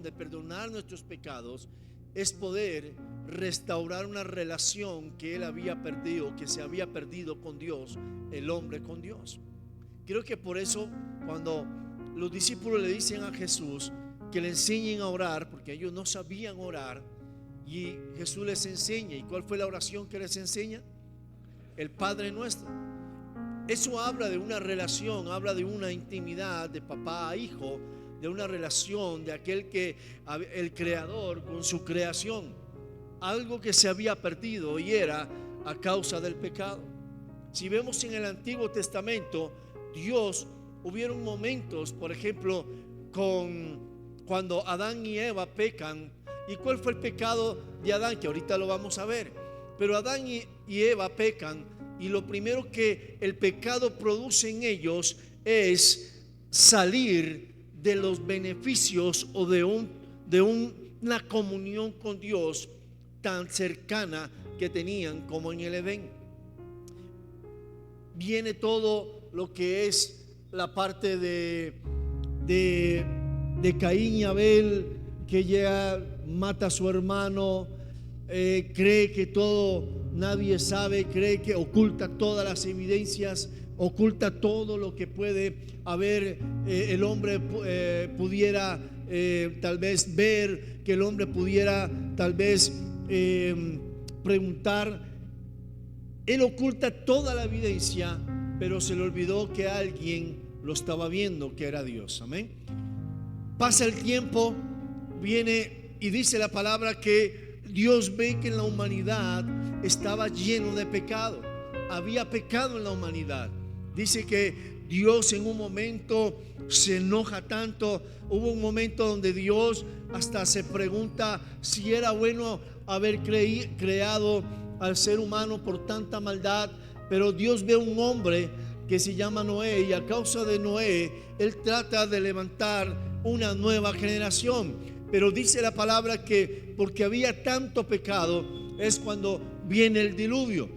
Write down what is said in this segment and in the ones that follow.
de perdonar nuestros pecados es poder restaurar una relación que él había perdido, que se había perdido con Dios, el hombre con Dios. Creo que por eso cuando los discípulos le dicen a Jesús que le enseñen a orar, porque ellos no sabían orar, y Jesús les enseña. ¿Y cuál fue la oración que les enseña? El Padre Nuestro. Eso habla de una relación, habla de una intimidad de papá a hijo, de una relación de aquel que el creador con su creación, algo que se había perdido y era a causa del pecado. Si vemos en el Antiguo Testamento, Dios, hubieron momentos, por ejemplo, cuando Adán y Eva pecan. ¿Y cuál fue el pecado de Adán? Que ahorita lo vamos a ver. Pero Adán y Eva pecan, y lo primero que el pecado produce en ellos es salir de los beneficios o de una comunión con Dios tan cercana que tenían como en el Edén. Viene todo lo que es la parte de Caín y Abel, que ya mata a su hermano, cree que todo, nadie sabe, cree que oculta todas las evidencias, oculta todo lo que puede haber, el hombre pudiera tal vez ver, que el hombre pudiera tal vez preguntar. Él oculta toda la evidencia, pero se le olvidó que alguien lo estaba viendo, que era Dios. Amén. Pasa el tiempo, viene y dice la palabra que Dios ve que en la humanidad estaba lleno de pecado. Había pecado en la humanidad. Dice que Dios en un momento se enoja tanto. Hubo un momento donde Dios hasta se pregunta si era bueno haber creado al ser humano por tanta maldad. Pero Dios ve un hombre que se llama Noé, y a causa de Noé él trata de levantar una nueva generación. Pero dice la palabra que porque había tanto pecado es cuando viene el diluvio.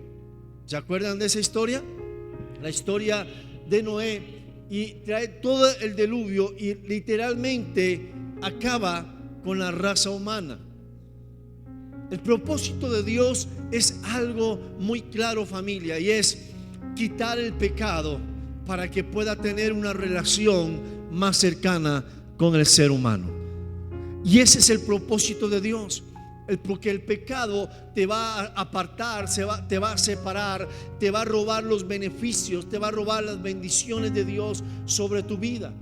¿Se acuerdan de esa historia? La historia de Noé, y trae todo el diluvio y literalmente acaba con la raza humana. El propósito de Dios es algo muy claro, familia, y es quitar el pecado para que pueda tener una relación más cercana con el ser humano. Y ese es el propósito de Dios. Porque el pecado te va a apartar, te va a separar, te va a robar los beneficios, te va a robar las bendiciones de Dios sobre tu vida.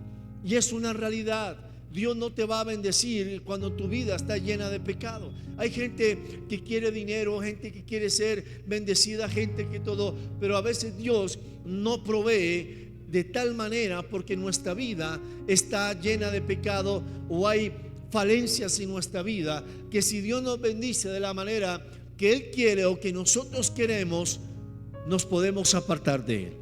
Y es una realidad. Dios no te va a bendecir cuando tu vida está llena de pecado. Hay gente que quiere dinero, gente que quiere ser bendecida, gente que todo, pero a veces Dios no provee de tal manera porque nuestra vida está llena de pecado, o hay falencias en nuestra vida, que si Dios nos bendice de la manera que Él quiere o que nosotros queremos, nos podemos apartar de Él.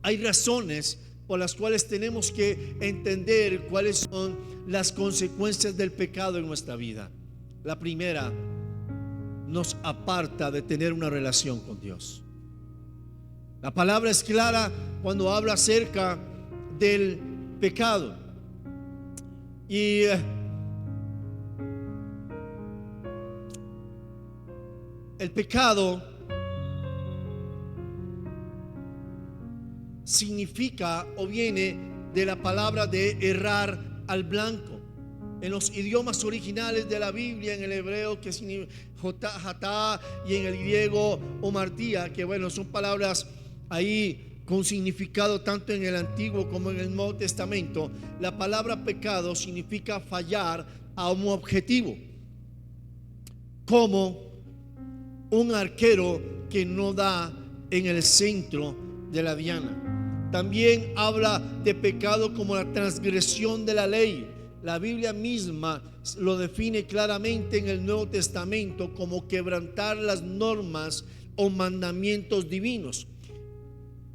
Hay razones por las cuales tenemos que entender cuáles son las consecuencias del pecado en nuestra vida. La primera, nos aparta de tener una relación con Dios. La palabra es clara cuando habla acerca del pecado. Y el pecado significa o viene de la palabra de errar al blanco. En los idiomas originales de la Biblia, en el hebreo que significa jotá, y en el griego omartía, que bueno, son palabras ahí con significado tanto en el Antiguo como en el Nuevo Testamento. La palabra pecado significa fallar a un objetivo, como un arquero que no da en el centro de la diana. También habla de pecado como la transgresión de la ley. La Biblia misma lo define claramente en el Nuevo Testamento como quebrantar las normas o mandamientos divinos.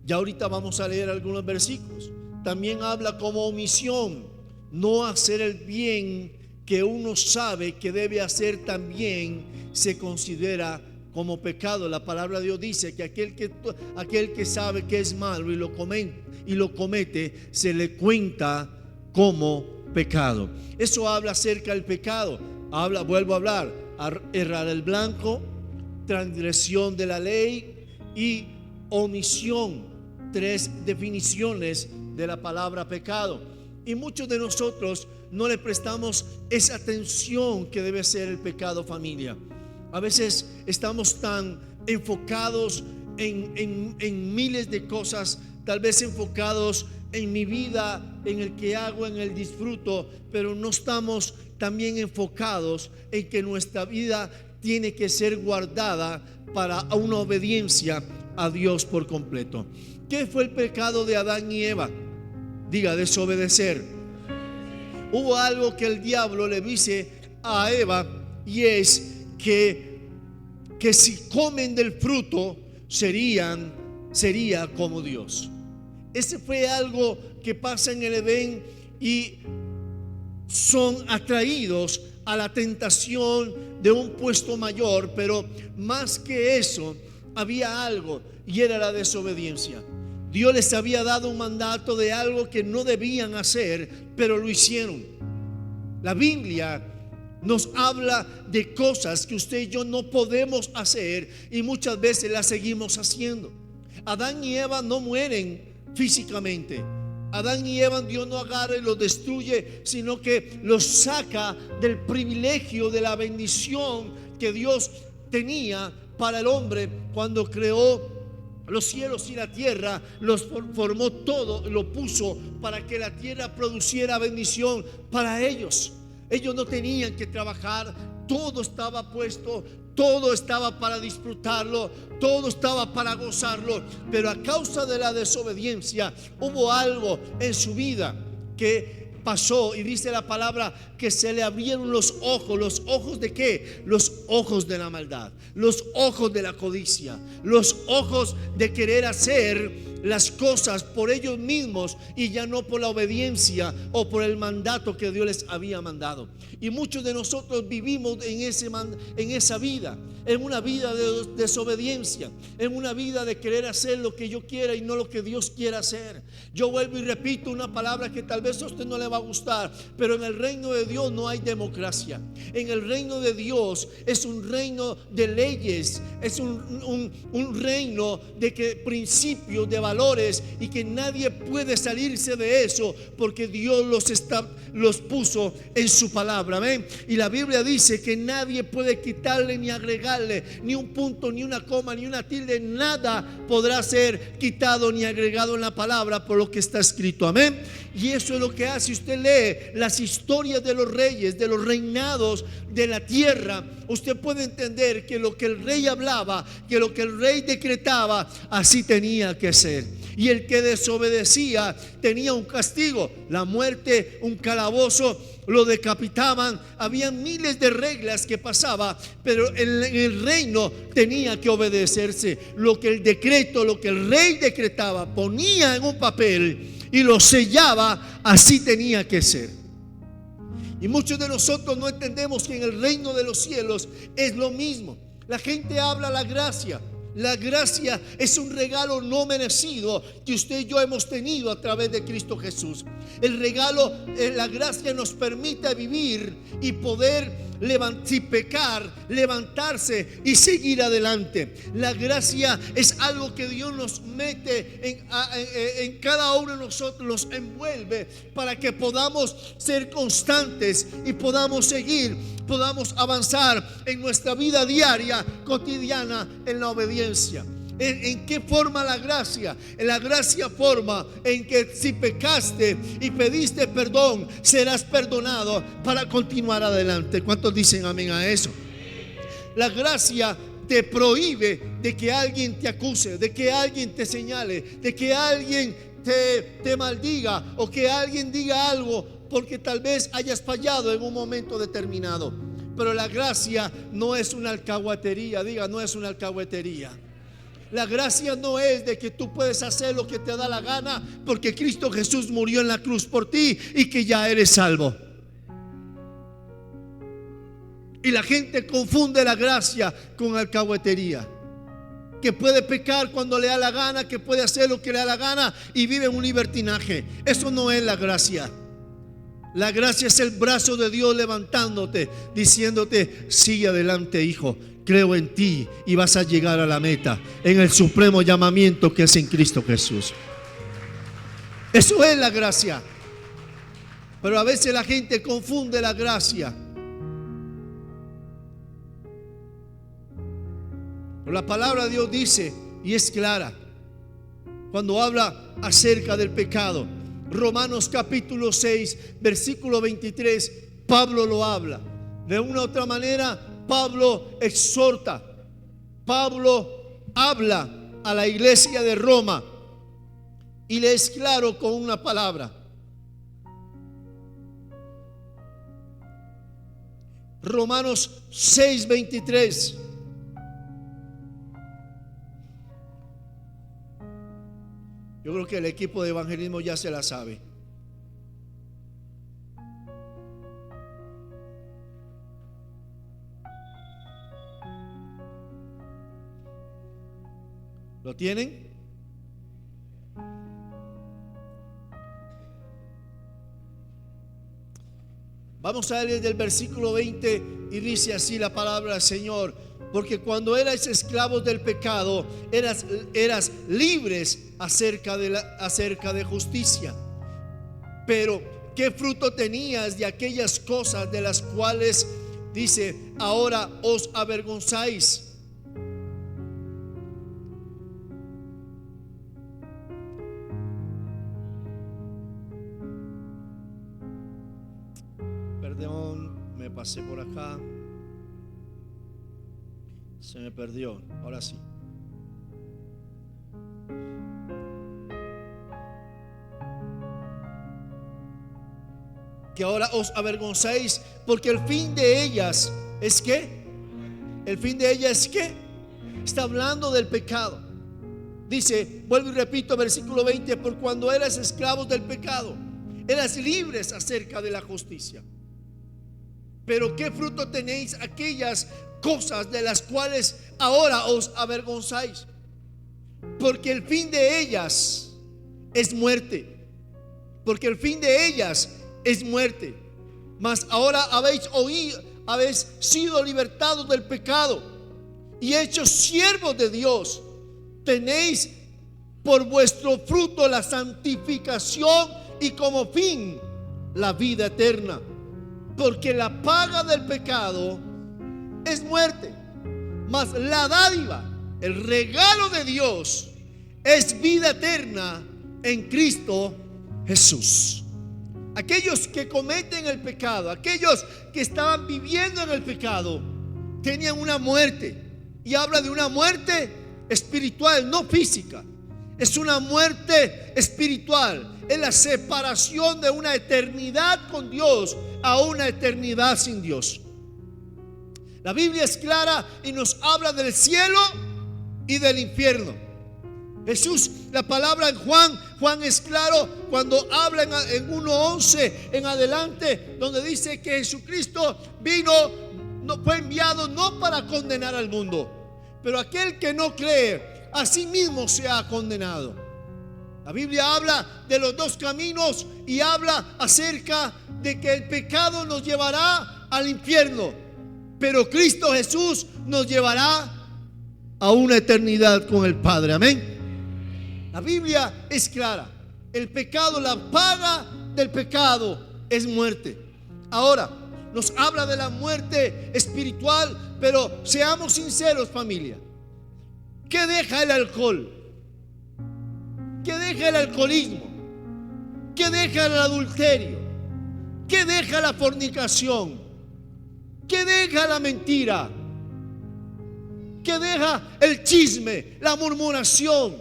Ya ahorita vamos a leer algunos versículos. También habla como omisión, no hacer el bien que uno sabe que debe hacer, también se considera como pecado. La palabra de Dios dice que aquel que sabe que es malo y lo comete, se le cuenta como pecado. Eso habla acerca del pecado. Vuelvo a hablar, errar el blanco, transgresión de la ley y omisión. 3 definiciones de la palabra pecado. Y muchos de nosotros no le prestamos esa atención que debe ser el pecado, familia. A veces estamos tan enfocados en miles de cosas, tal vez enfocados en mi vida, en el que hago, en el disfruto, pero no estamos también enfocados en que nuestra vida tiene que ser guardada para una obediencia a Dios por completo. ¿Qué fue el pecado de Adán y Eva? Diga, desobedecer. Hubo algo que el diablo le dice a Eva, y es que si comen del fruto sería como Dios. Ese fue algo que pasa en el Edén, y son atraídos a la tentación de un puesto mayor, pero más que eso había algo, y era la desobediencia. Dios les había dado un mandato de algo que no debían hacer, pero lo hicieron. La Biblia nos habla de cosas que usted y yo no podemos hacer, y muchas veces las seguimos haciendo. Adán y Eva no mueren físicamente. Adán y Eva, Dios no agarra y los destruye, sino que los saca del privilegio, de la bendición que Dios tenía para el hombre cuando creó los cielos y la tierra. Los formó todo, lo puso para que la tierra produciera bendición para ellos. Ellos no tenían que trabajar, todo estaba puesto, todo estaba para disfrutarlo, todo estaba para gozarlo. Pero a causa de la desobediencia hubo algo en su vida que pasó, y dice la palabra que se le abrieron los ojos. ¿Los ojos de qué? Los ojos de la maldad, los ojos de la codicia, los ojos de querer hacer las cosas por ellos mismos y ya no por la obediencia o por el mandato que Dios les había mandado. Y muchos de nosotros vivimos en esa vida, en una vida de desobediencia, en una vida de querer hacer lo que yo quiera y no lo que Dios quiera hacer. Yo vuelvo y repito una palabra que tal vez a usted no le va a gustar, pero en el reino de Dios no hay democracia. En el reino de Dios es un reino de leyes, es un reino de principios, de valores, y que nadie puede salirse de eso, porque Dios los puso en su palabra. Amén. Y la Biblia dice que nadie puede quitarle ni agregarle ni un punto, ni una coma, ni una tilde. Nada podrá ser quitado ni agregado en la palabra por lo que está escrito. Amén. Y eso es lo que hace. Usted lee las historias de los reyes, de los reinados de la tierra, usted puede entender que lo que el rey hablaba, que lo que el rey decretaba, así tenía que ser. Y el que desobedecía tenía un castigo, la muerte, un calabozo, lo decapitaban. Había miles de reglas que pasaba, pero en el reino tenía que obedecerse. Lo que el decreto, lo que el rey decretaba, ponía en un papel y lo sellaba, así tenía que ser. Y muchos de nosotros no entendemos que en el reino de los cielos es lo mismo. La gente habla la gracia. La gracia es un regalo no merecido que usted y yo hemos tenido a través de Cristo Jesús. El regalo, la gracia nos permite vivir y poder sin pecar, levantarse y seguir adelante. La gracia es algo que Dios nos mete en cada uno de nosotros, nos envuelve para que podamos ser constantes y podamos seguir, podamos avanzar en nuestra vida diaria, cotidiana, en la obediencia. ¿En qué forma la gracia? La gracia forma en que si pecaste y pediste perdón, serás perdonado para continuar adelante. ¿Cuántos dicen amén a eso? La gracia te prohíbe de que alguien te acuse, de que alguien te señale, de que alguien te maldiga o que alguien diga algo porque tal vez hayas fallado en un momento determinado. Pero la gracia no es una alcahuetería. Diga, no es una alcahuetería. La gracia no es de que tú puedes hacer lo que te da la gana porque Cristo Jesús murió en la cruz por ti y que ya eres salvo. Y la gente confunde la gracia con alcahuetería, que puede pecar cuando le da la gana, que puede hacer lo que le da la gana y vive un libertinaje. Eso no es la gracia. La gracia es el brazo de Dios levantándote, diciéndote: sigue adelante, hijo, creo en ti y vas a llegar a la meta, en el supremo llamamiento que es en Cristo Jesús. Eso es la gracia. Pero a veces la gente confunde la gracia. Pero la palabra de Dios dice, y es clara, cuando habla acerca del pecado. Romanos capítulo 6, versículo 23, Pablo lo habla. De una u otra manera, Pablo exhorta, Pablo habla a la iglesia de Roma y le es claro con una palabra. Romanos 6, 23. Yo creo que el equipo de evangelismo ya se la sabe. ¿Lo tienen? Vamos a leer del versículo 20 y dice así la palabra del Señor: porque cuando erais esclavos del pecado, eras libres acerca de justicia. Pero ¿qué fruto tenías de aquellas cosas de las cuales dice ahora os avergonzáis? Perdón, me pasé por acá. Se me perdió, ahora sí. Que ahora os avergonzáis, porque el fin de ellas es ¿qué? El fin de ellas es ¿qué? Está hablando del pecado. Dice, vuelvo y repito, versículo 20: por cuando eras esclavos del pecado, eras libres acerca de la justicia. Pero ¿qué fruto tenéis aquellas cosas de las cuales ahora os avergonzáis? Porque el fin de ellas es muerte. Porque el fin de ellas es muerte. Mas ahora habéis sido libertados del pecado y hechos siervos de Dios. Tenéis por vuestro fruto la santificación y como fin la vida eterna. Porque la paga del pecado es muerte, mas la dádiva, el regalo de Dios, es vida eterna en Cristo Jesús. Aquellos que cometen el pecado, aquellos que estaban viviendo en el pecado, tenían una muerte. Y habla de una muerte espiritual, no física. Es una muerte espiritual. Es la separación de una eternidad con Dios a una eternidad sin Dios. La Biblia es clara y nos habla del cielo y del infierno. Jesús, la palabra en Juan es claro cuando habla en 1:11 en adelante, donde dice que Jesucristo fue enviado no para condenar al mundo, pero aquel que no cree, a sí mismo se ha condenado. La Biblia habla de los dos caminos y habla acerca de que el pecado nos llevará al infierno, pero Cristo Jesús nos llevará a una eternidad con el Padre. Amén. La Biblia es clara. El pecado, la paga del pecado es muerte. Ahora nos habla de la muerte espiritual, pero seamos sinceros, familia. ¿Qué deja el alcohol? ¿Qué deja el alcoholismo? ¿Qué deja el adulterio? ¿Qué deja la fornicación? ¿Qué deja la mentira? ¿Qué deja el chisme, la murmuración?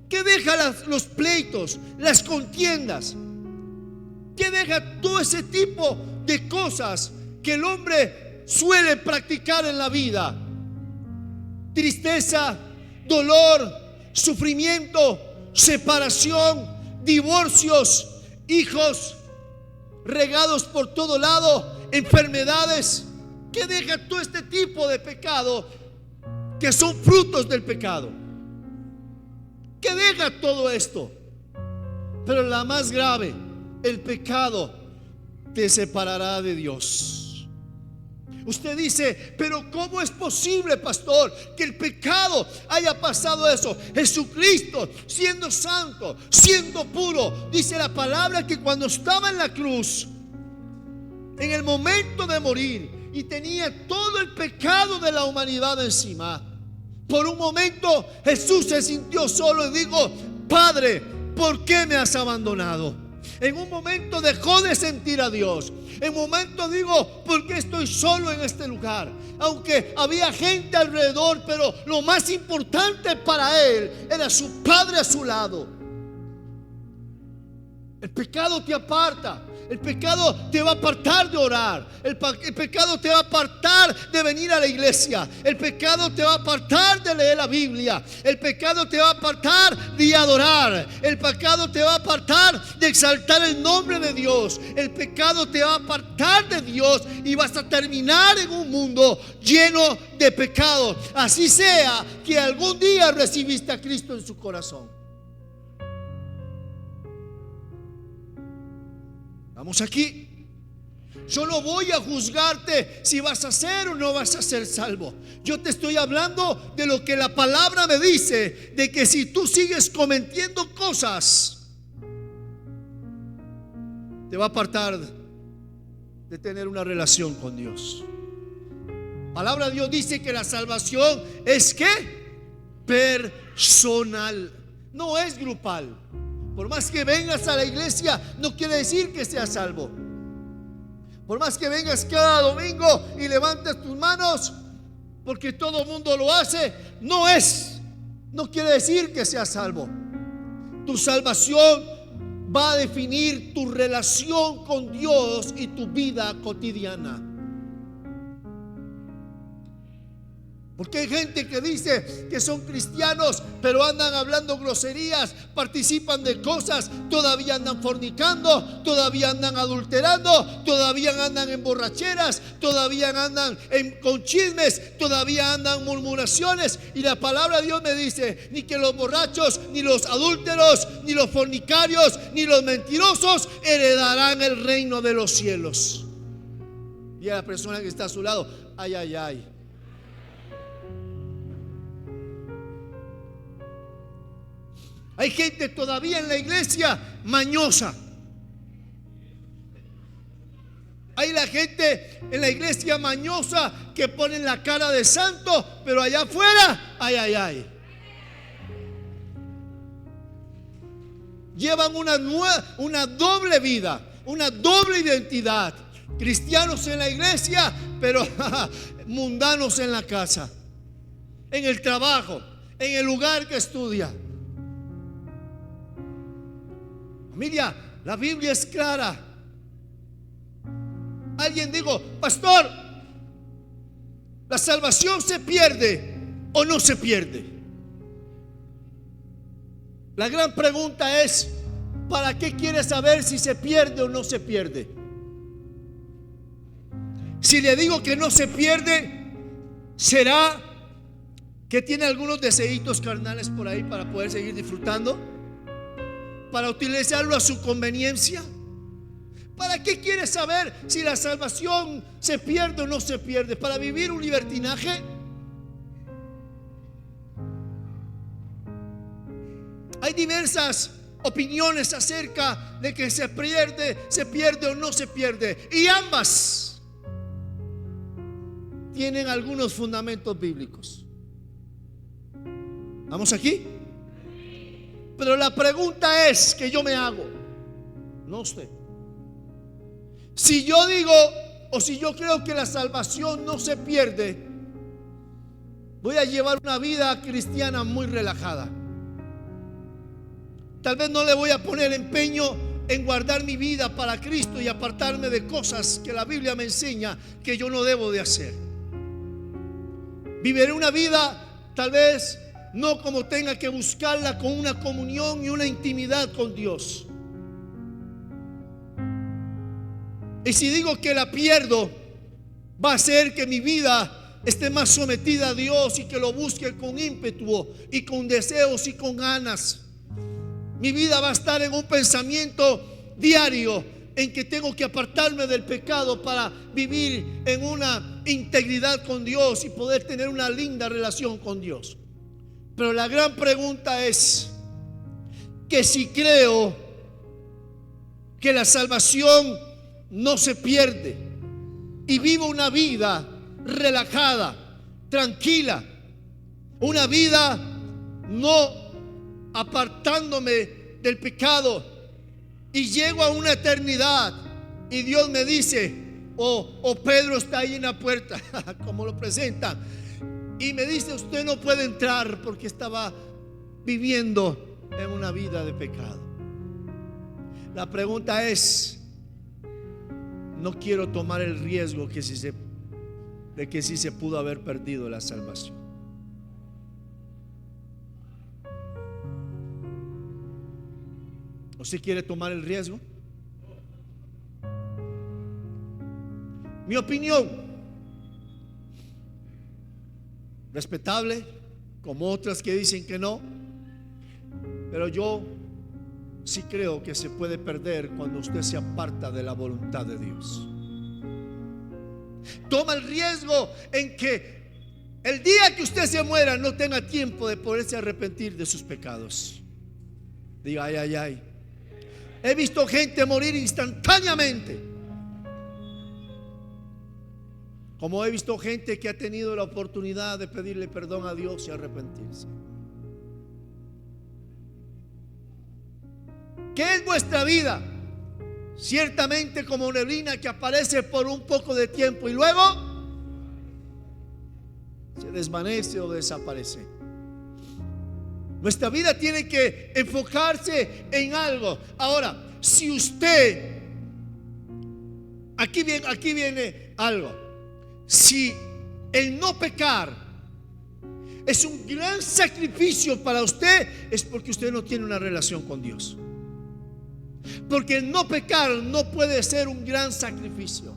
¿Qué deja los pleitos, las contiendas? ¿Qué deja todo ese tipo de cosas que el hombre suele practicar en la vida? Tristeza, dolor, sufrimiento, separación, divorcios, hijos regados por todo lado, enfermedades. ¿Qué deja todo este tipo de pecado que son frutos del pecado? ¿Qué deja todo esto? Pero la más grave, el pecado te separará de Dios. Usted dice, pero ¿cómo es posible, pastor, que el pecado haya pasado eso? Jesucristo, siendo santo, siendo puro, dice la palabra que cuando estaba en la cruz, en el momento de morir, y tenía todo el pecado de la humanidad encima, por un momento Jesús se sintió solo y dijo, Padre, ¿por qué me has abandonado? En un momento dejó de sentir a Dios. En un momento digo, ¿por qué estoy solo en este lugar? Aunque había gente alrededor, pero lo más importante para él era su Padre a su lado. El pecado te aparta. El pecado te va a apartar de orar. El pecado te va a apartar de venir a la iglesia. El pecado te va a apartar de leer la Biblia. El pecado te va a apartar de adorar. El pecado te va a apartar de exaltar el nombre de Dios. El pecado te va a apartar de Dios y vas a terminar en un mundo lleno de pecado. Así sea que algún día recibiste a Cristo en su corazón. Vamos aquí. Yo no voy a juzgarte si vas a ser o no vas a ser salvo. Yo te estoy hablando de lo que la palabra me dice, de que si tú sigues cometiendo cosas, te va a apartar de tener una relación con Dios. La palabra de Dios dice que la salvación es ¿qué? Personal, no es grupal. Por más que vengas a la iglesia, no quiere decir que seas salvo. Por más que vengas cada domingo y levantes tus manos, porque todo el mundo lo hace, no quiere decir que seas salvo. Tu salvación va a definir tu relación con Dios y tu vida cotidiana. Porque hay gente que dice que son cristianos, pero andan hablando groserías, participan de cosas, todavía andan fornicando, todavía andan adulterando, todavía andan en borracheras, todavía andan con chismes, todavía andan murmuraciones. Y la palabra de Dios me dice, ni que los borrachos, ni los adúlteros, ni los fornicarios, ni los mentirosos heredarán el reino de los cielos. Y a la persona que está a su lado, ay, ay, ay. Hay gente todavía en la iglesia mañosa. Hay la gente en la iglesia mañosa que ponen la cara de santo, pero allá afuera, ay, ay, ay. Llevan una doble vida, una doble identidad. Cristianos en la iglesia, pero mundanos en la casa, en el trabajo, en el lugar que estudia. Familia, la Biblia es clara. Alguien dijo, pastor, ¿la salvación se pierde o no se pierde? La gran pregunta es, ¿para qué quiere saber si se pierde o no se pierde? Si le digo que no se pierde, ¿será que tiene algunos deseitos carnales por ahí para poder seguir disfrutando? ¿Para utilizarlo a su conveniencia? ¿Para qué quiere saber si la salvación se pierde o no se pierde? ¿Para vivir un libertinaje? Hay diversas opiniones acerca de que se pierde o no se pierde, y ambas tienen algunos fundamentos bíblicos. ¿Vamos aquí? Pero la pregunta es que yo me hago, no usted. Si yo digo o si yo creo que la salvación no se pierde, voy a llevar una vida cristiana muy relajada. Tal vez no le voy a poner empeño en guardar mi vida para Cristo y apartarme de cosas que la Biblia me enseña que yo no debo de hacer. Viviré una vida tal vez no como tenga que buscarla, con una comunión y una intimidad con Dios. Y si digo que la pierdo, va a hacer que mi vida esté más sometida a Dios y que lo busque con ímpetu y con deseos y con ganas. Mi vida va a estar en un pensamiento diario en que tengo que apartarme del pecado para vivir en una integridad con Dios y poder tener una linda relación con Dios. Pero la gran pregunta es que si creo que la salvación no se pierde y vivo una vida relajada, tranquila, una vida no apartándome del pecado, y llego a una eternidad y Dios me dice, o Pedro está ahí en la puerta, como lo presentan, y me dice: usted no puede entrar porque estaba viviendo en una vida de pecado. La pregunta es: no quiero tomar el riesgo de que sí se pudo haber perdido la salvación. ¿Usted quiere tomar el riesgo? Mi opinión, respetable, como otras que dicen que no, pero yo sí creo que se puede perder cuando usted se aparta de la voluntad de Dios. Toma el riesgo en que el día que usted se muera no tenga tiempo de poderse arrepentir de sus pecados. Diga: ay, ay, ay. He visto gente morir instantáneamente, como he visto gente que ha tenido la oportunidad de pedirle perdón a Dios y arrepentirse. ¿Qué es vuestra vida? Ciertamente como neblina que aparece por un poco de tiempo y luego se desvanece o desaparece. Nuestra vida tiene que enfocarse en algo. Ahora, si usted, aquí viene algo. Si el no pecar es un gran sacrificio para usted, es porque usted no tiene una relación con Dios. Porque el no pecar no puede ser un gran sacrificio.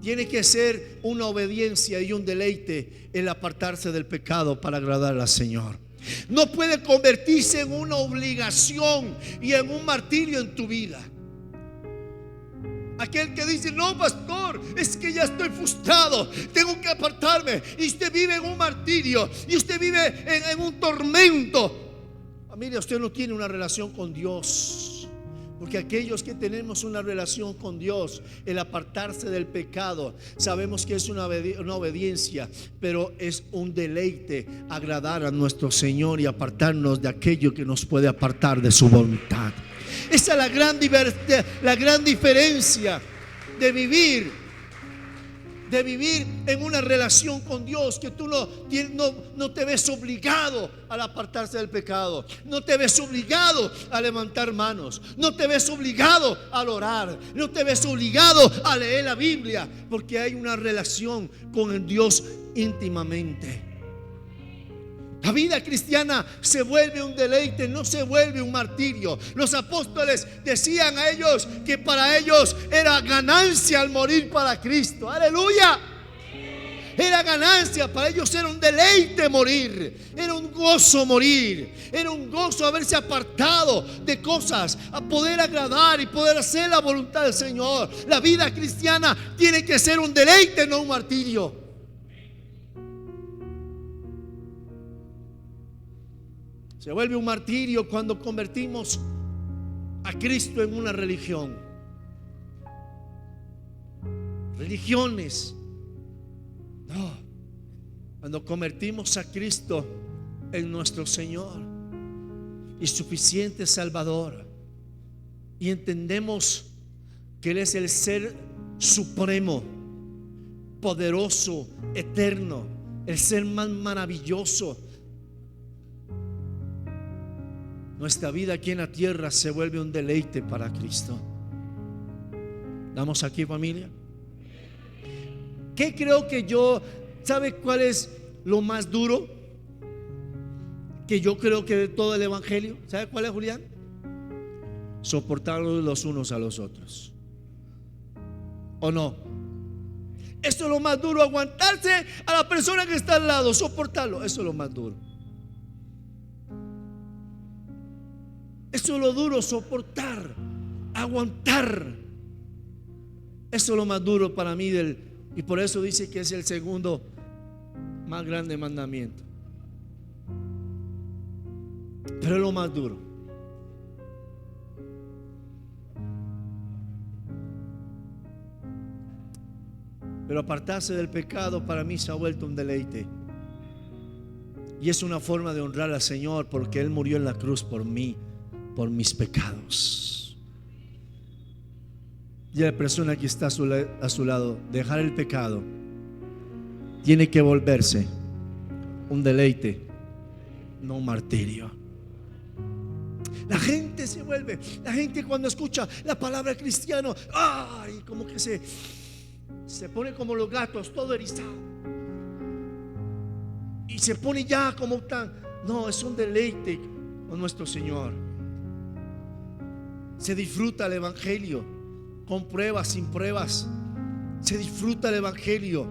Tiene que ser una obediencia y un deleite el apartarse del pecado para agradar al Señor. No puede convertirse en una obligación y en un martirio en tu vida. Aquel que dice: no, pastor, es que ya estoy frustrado, tengo que apartarme. Y usted vive en un martirio, y usted vive en un tormento. Familia, usted no tiene una relación con Dios. Porque aquellos que tenemos una relación con Dios, el apartarse del pecado, sabemos que es una obediencia, pero es un deleite agradar a nuestro Señor y apartarnos de aquello que nos puede apartar de su voluntad. Esa es la gran diferencia de vivir en una relación con Dios, que tú no te ves obligado al apartarse del pecado, no te ves obligado a levantar manos, no te ves obligado al orar, no te ves obligado a leer la Biblia, porque hay una relación con el Dios íntimamente. La vida cristiana se vuelve un deleite, no se vuelve un martirio. Los apóstoles decían a ellos que para ellos era ganancia al morir para Cristo. Aleluya. Era ganancia, para ellos era un deleite morir, era un gozo morir, era un gozo haberse apartado de cosas, a poder agradar y poder hacer la voluntad del Señor. La vida cristiana tiene que ser un deleite, no un martirio. Se vuelve un martirio cuando convertimos a Cristo en una religión. Religiones. No. Cuando convertimos a Cristo en nuestro Señor y suficiente Salvador, y entendemos que Él es el ser supremo, poderoso, eterno, el ser más maravilloso, nuestra vida aquí en la tierra se vuelve un deleite para Cristo. ¿Estamos aquí, familia? ¿Qué creo que sabe cuál es lo más duro? Que yo creo que de todo el evangelio, ¿sabe cuál es, Julián? Soportarlos los unos a los otros. ¿O no? Eso es lo más duro, aguantarse a la persona que está al lado, soportarlo. Eso es lo más duro. Eso es lo duro, soportar, aguantar. Eso es lo más duro para mí y por eso dice que es el segundo más grande mandamiento. Pero es lo más duro. Pero apartarse del pecado para mí se ha vuelto un deleite. Y es una forma de honrar al Señor, porque Él murió en la cruz por mí, por mis pecados. Y la persona que está a su lado, dejar el pecado tiene que volverse un deleite, no un martirio. La gente se vuelve, la gente cuando escucha la palabra cristiano, ay, como que se pone como los gatos, todo erizado, y se pone ya como tan, no, es un deleite con nuestro Señor. Se disfruta el evangelio, con pruebas, sin pruebas. Se disfruta el evangelio.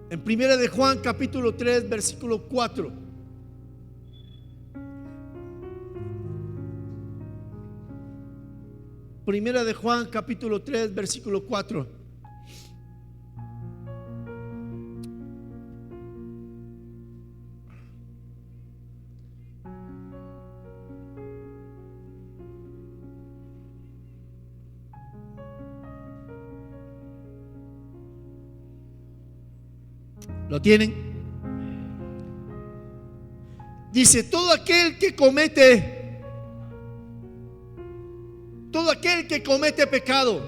En 1 de Juan capítulo 3 versículo 4. Primera de Juan capítulo 3 versículo 4. ¿Lo tienen? Dice: todo aquel que comete pecado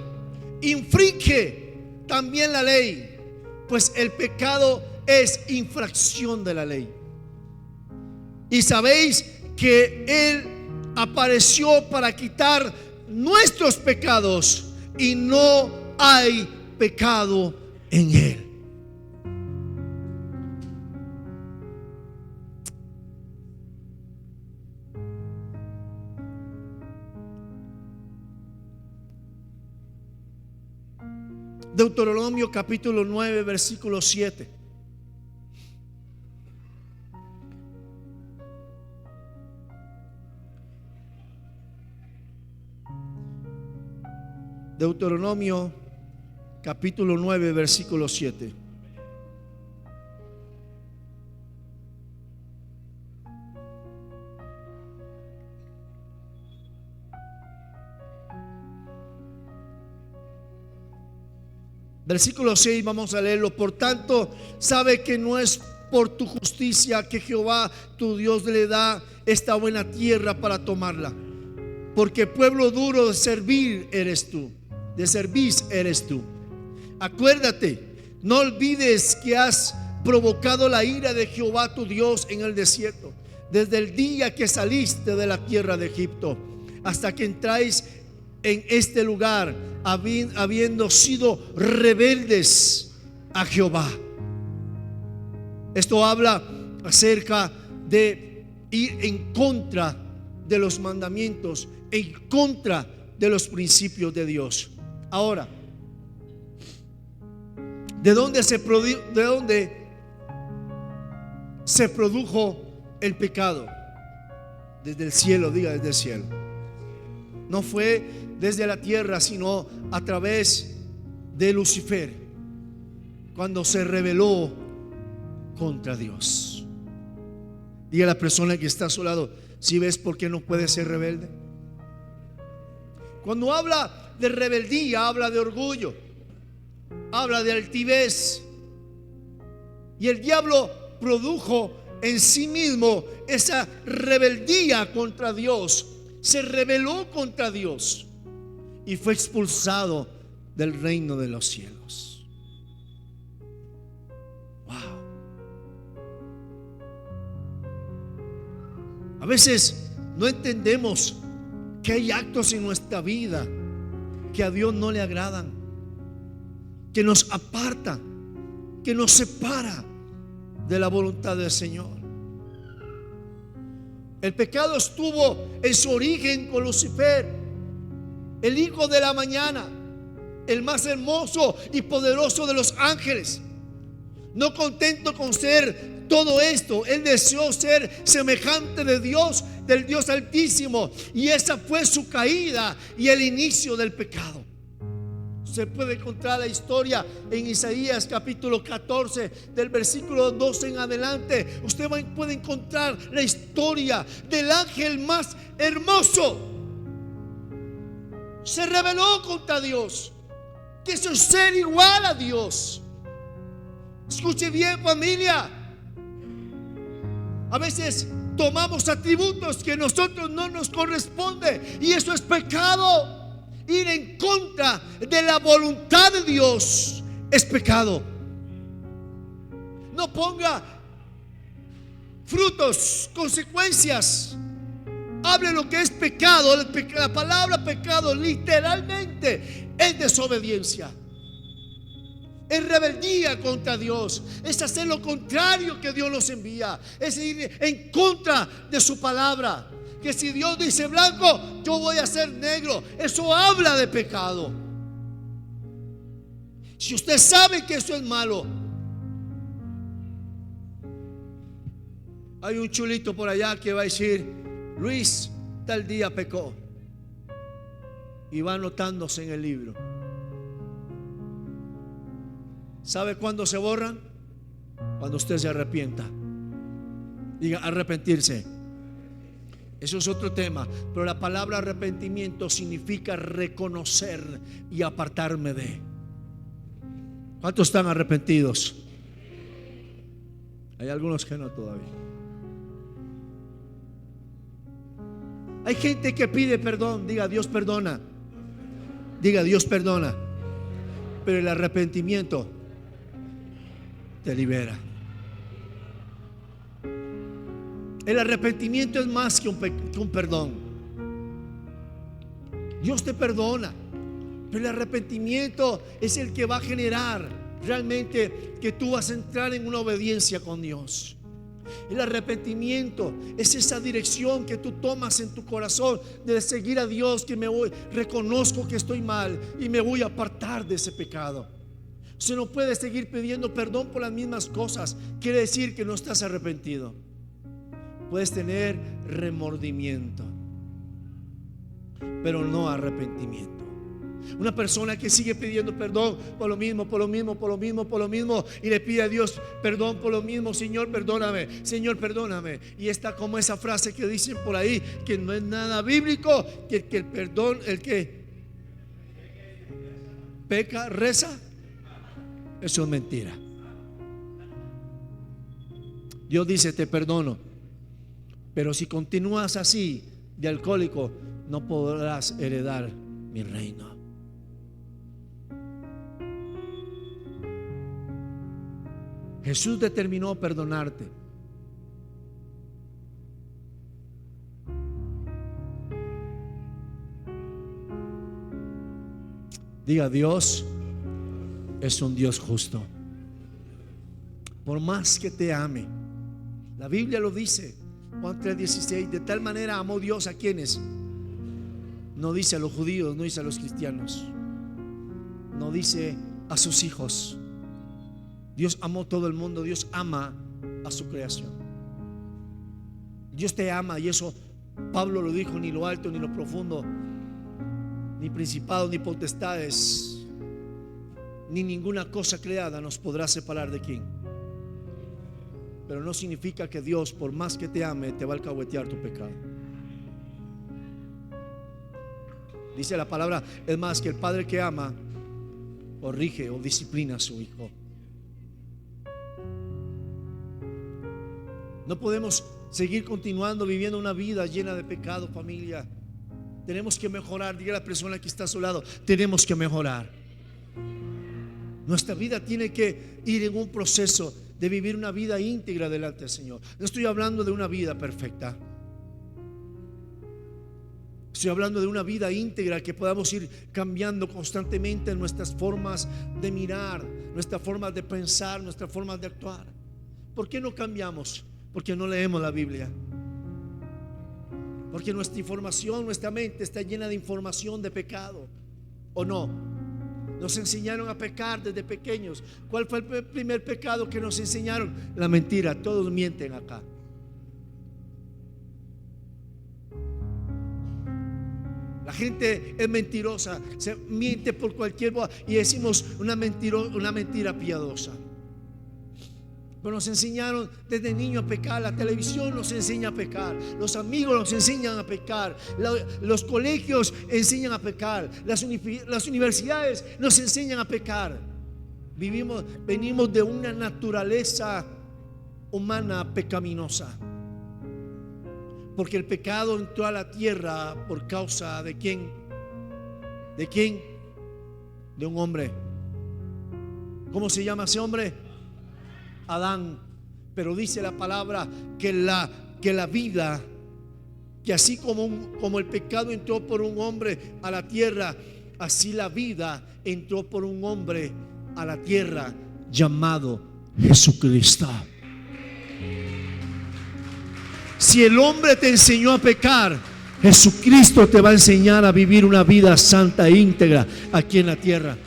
infringe también la ley, pues el pecado es infracción de la ley. Y sabéis que Él apareció para quitar nuestros pecados, y no hay pecado en Él. Deuteronomio capítulo 9 versículo 7. Deuteronomio capítulo 9 versículo 7. Versículo 6, vamos a leerlo. Por tanto, sabe que no es por tu justicia que Jehová tu Dios le da esta buena tierra para tomarla, porque pueblo duro de servir eres tú, de servir eres tú. Acuérdate, no olvides que has provocado la ira de Jehová tu Dios en el desierto, desde el día que saliste de la tierra de Egipto hasta que entráis en este lugar, habiendo sido rebeldes a Jehová. Esto habla acerca de ir en contra de los mandamientos, en contra de los principios de Dios. Ahora, ¿de dónde se produjo el pecado? Desde el cielo, diga, desde el cielo. No fue desde la tierra, sino a través de Lucifer, cuando se rebeló contra Dios. Diga a la persona que está a su lado: ¿si ves por qué no puedes ser rebelde? Cuando habla de rebeldía, habla de orgullo, habla de altivez. Y el diablo produjo en sí mismo esa rebeldía contra Dios. Se rebeló contra Dios y fue expulsado del reino de los cielos. Wow. A veces no entendemos que hay actos en nuestra vida que a Dios no le agradan, que nos apartan, que nos separa de la voluntad del Señor. El pecado estuvo en su origen con Lucifer, el hijo de la mañana, el más hermoso y poderoso de los ángeles. No contento con ser todo esto, Él deseó ser semejante de Dios, del Dios Altísimo. Y esa fue su caída y el inicio del pecado. Se puede encontrar la historia en Isaías capítulo 14, del versículo 12 en adelante. Usted puede encontrar la historia del ángel más hermoso. Se rebeló contra Dios, quiso ser igual a Dios. Escuche bien, familia. A veces tomamos atributos que a nosotros no nos corresponde, y eso es pecado. Ir en contra de la voluntad de Dios es pecado. No ponga frutos, consecuencias. Hable lo que es pecado. La palabra pecado literalmente es desobediencia, es rebeldía contra Dios, es hacer lo contrario que Dios nos envía, es ir en contra de su palabra. Que si Dios dice blanco, yo voy a ser negro. Eso habla de pecado. Si usted sabe que eso es malo, hay un chulito por allá que va a decir: Luis, tal día pecó, y va anotándose en el libro. ¿Sabe cuándo se borran? Cuando usted se arrepienta. Diga arrepentirse. Eso es otro tema, pero la palabra arrepentimiento significa reconocer y apartarme de. ¿Cuántos están arrepentidos? Hay algunos que no todavía. Hay gente que pide perdón. Diga Dios perdona. Diga Dios perdona. Pero el arrepentimiento te libera. El arrepentimiento es más que un perdón. Dios te perdona, pero el arrepentimiento es el que va a generar realmente que tú vas a entrar en una obediencia con Dios. El arrepentimiento es esa dirección que tú tomas en tu corazón de seguir a Dios, que reconozco que estoy mal y me voy a apartar de ese pecado. Usted no puede seguir pidiendo perdón por las mismas cosas. Quiere decir que no estás arrepentido. Puedes tener remordimiento, pero no arrepentimiento. Una persona que sigue pidiendo perdón por lo mismo, y le pide a Dios perdón por lo mismo: Señor, perdóname, Señor, perdóname. Y está como esa frase que dicen por ahí, que no es nada bíblico, que el perdón, el que peca, reza. Eso es mentira. Dios dice: te perdono, pero si continúas así de alcohólico, no podrás heredar mi reino. Jesús determinó perdonarte. Diga: Dios es un Dios justo. Por más que te ame, la Biblia lo dice, Juan 3:16, de tal manera amó Dios a quienes. No dice a los judíos, no dice a los cristianos, no dice a sus hijos. Dios amó todo el mundo. Dios ama a su creación. Dios te ama, y eso Pablo lo dijo: ni lo alto ni lo profundo, ni principados ni potestades, ni ninguna cosa creada nos podrá separar de quién. Pero no significa que Dios, por más que te ame, te va a alcahuetear tu pecado. Dice la palabra, es más, que el padre que ama corrige o disciplina a su hijo. No podemos seguir continuando viviendo una vida llena de pecado, familia. Tenemos que mejorar. Diga a la persona que está a su lado: tenemos que mejorar. Nuestra vida tiene que ir en un proceso de vivir una vida íntegra delante del Señor. No estoy hablando de una vida perfecta. Estoy hablando de una vida íntegra, que podamos ir cambiando constantemente en nuestras formas de mirar, nuestras formas de pensar, nuestras formas de actuar. ¿Por qué no cambiamos? Porque no leemos la Biblia. Porque nuestra información, nuestra mente está llena de información de pecado. ¿O no? Nos enseñaron a pecar desde pequeños. ¿Cuál fue el primer pecado que nos enseñaron? La mentira. Todos mienten acá. La gente es mentirosa, se miente por cualquier cosa y decimos una mentira piadosa. Pero nos enseñaron desde niño a pecar. La televisión nos enseña a pecar. Los amigos nos enseñan a pecar. Los colegios enseñan a pecar. Las universidades nos enseñan a pecar. Venimos de una naturaleza humana pecaminosa. Porque el pecado entró a la tierra por causa ¿de quién? ¿De quién? De un hombre. ¿Cómo se llama ese hombre? Adán. Pero dice la palabra que la vida, que así como el pecado entró por un hombre a la tierra, así la vida entró por un hombre a la tierra llamado Jesucristo. Si el hombre te enseñó a pecar, Jesucristo te va a enseñar a vivir una vida santa e íntegra aquí en la tierra.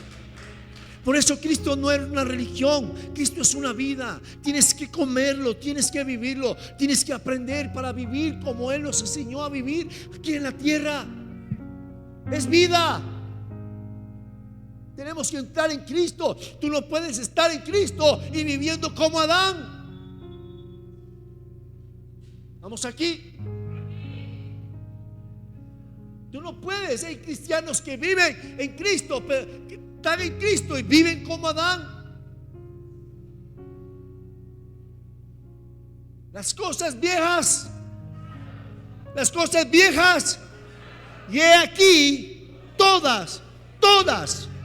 Por eso Cristo no es una religión, Cristo es una vida. Tienes que comerlo, tienes que vivirlo, tienes que aprender para vivir como Él nos enseñó a vivir aquí en la tierra. Es vida. Tenemos que entrar en Cristo. Tú no puedes estar en Cristo y viviendo como Adán. Vamos aquí. Tú no puedes. Hay cristianos que viven en Cristo, pero que están en Cristo y viven como Adán. Las cosas viejas y he aquí todas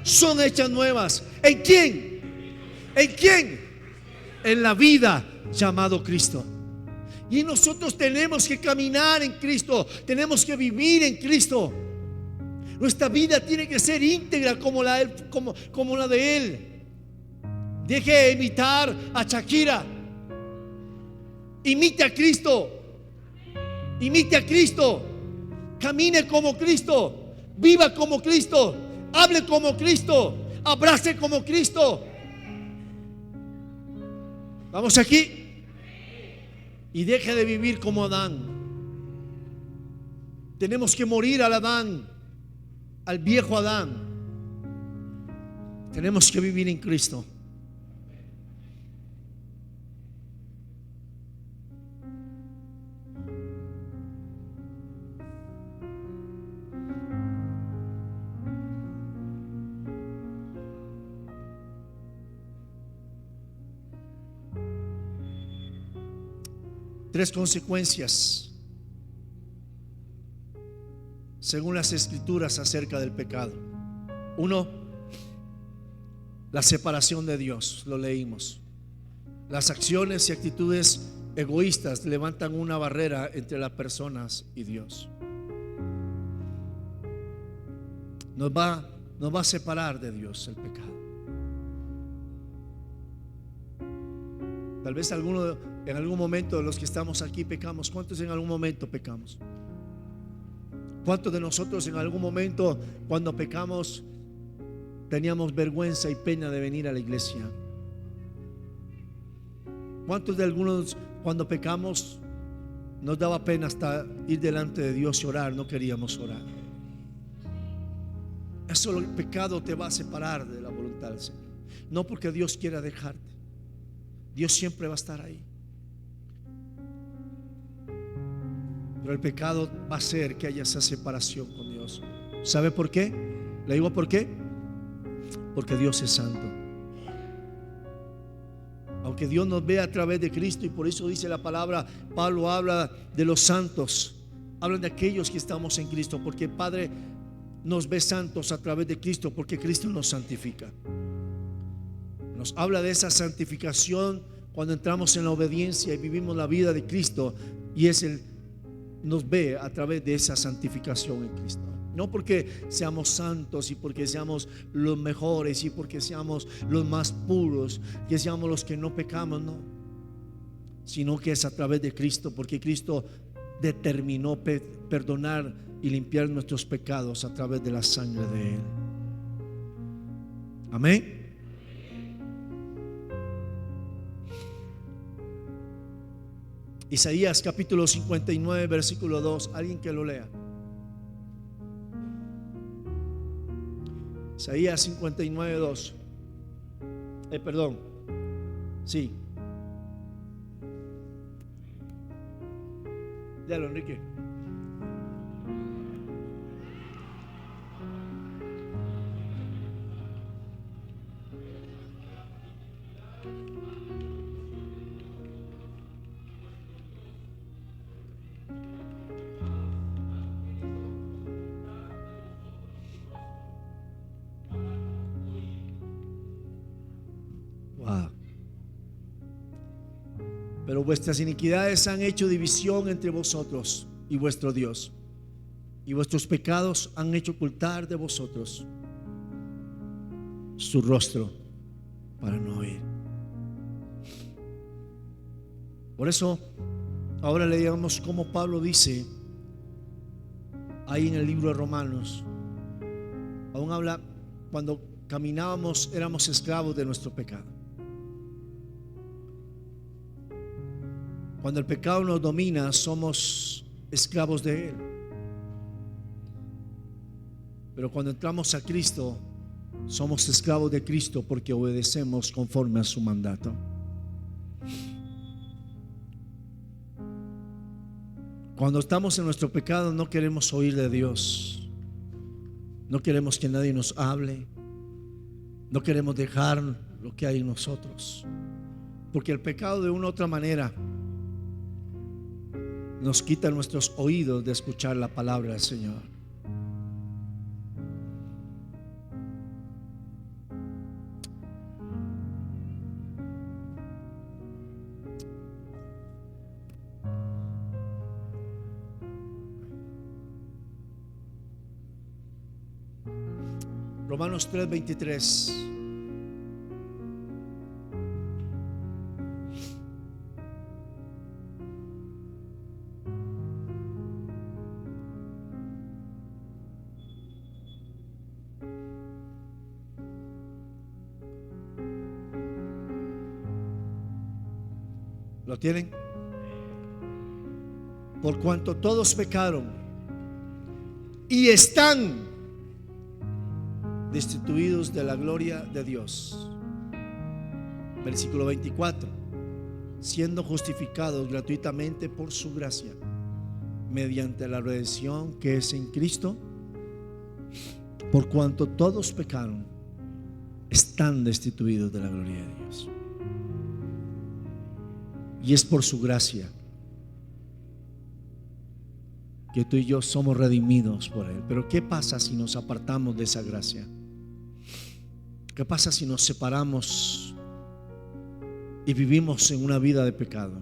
son hechas nuevas. ¿En quién? ¿En quién? En la vida llamado Cristo. Y nosotros tenemos que caminar en Cristo, tenemos que vivir en Cristo. Nuestra vida tiene que ser íntegra como la de Él. Deje de imitar a Shakira. Imite a Cristo. Imite a Cristo. Camine como Cristo. Viva como Cristo. Hable como Cristo. Abrace como Cristo. Vamos aquí. Y deje de vivir como Adán. Tenemos que morir al Adán, al viejo Adán. Tenemos que vivir en Cristo. Tres consecuencias según las Escrituras acerca del pecado. Uno, la separación de Dios. Lo leímos. Las acciones y actitudes egoístas levantan una barrera entre las personas y Dios. Nos va a separar de Dios el pecado. Tal vez en algún momento de los que estamos aquí pecamos. ¿Cuántos en algún momento pecamos? ¿Cuántos de nosotros en algún momento cuando pecamos teníamos vergüenza y pena de venir a la iglesia? ¿Cuántos de algunos cuando pecamos nos daba pena hasta ir delante de Dios y orar? No queríamos orar. Eso, el pecado te va a separar de la voluntad del Señor. No porque Dios quiera dejarte. Dios siempre va a estar ahí. Pero el pecado va a hacer que haya esa separación con Dios. ¿Sabe por qué? Le digo por qué. Porque Dios es santo. Aunque Dios nos ve a través de Cristo, y por eso dice la palabra, Pablo habla de los santos, hablan de aquellos que estamos en Cristo, porque el Padre nos ve santos a través de Cristo, porque Cristo nos santifica. Nos habla de esa santificación cuando entramos en la obediencia y vivimos la vida de Cristo, y nos ve a través de esa santificación en Cristo. No porque seamos santos y porque seamos los mejores y porque seamos los más puros, que seamos los que no pecamos, no, sino que es a través de Cristo, porque Cristo determinó perdonar y limpiar nuestros pecados a través de la sangre de Él. Amén. Isaías capítulo 59 versículo 2. Alguien que lo lea. Isaías 59, 2. Perdón. Sí. Léalo, Enrique. Pero vuestras iniquidades han hecho división entre vosotros y vuestro Dios, y vuestros pecados han hecho ocultar de vosotros su rostro para no oír. Por eso ahora leamos como Pablo dice ahí en el libro de Romanos. Aún habla cuando caminábamos, éramos esclavos de nuestro pecado. Cuando el pecado nos domina, somos esclavos de él. Pero cuando entramos a Cristo, somos esclavos de Cristo porque obedecemos conforme a su mandato. Cuando estamos en nuestro pecado, no queremos oír de Dios. No queremos que nadie nos hable. No queremos dejar lo que hay en nosotros, porque el pecado de una u otra manera nos quita nuestros oídos de escuchar la palabra del Señor. Romanos 3:23. ¿Lo tienen? Por cuanto todos pecaron y están destituidos de la gloria de Dios. Versículo 24. Siendo justificados gratuitamente por su gracia, mediante la redención que es en Cristo, por cuanto todos pecaron, están destituidos de la gloria de Dios. Y es por su gracia que tú y yo somos redimidos por Él. Pero ¿qué pasa si nos apartamos de esa gracia? ¿Qué pasa si nos separamos y vivimos en una vida de pecado?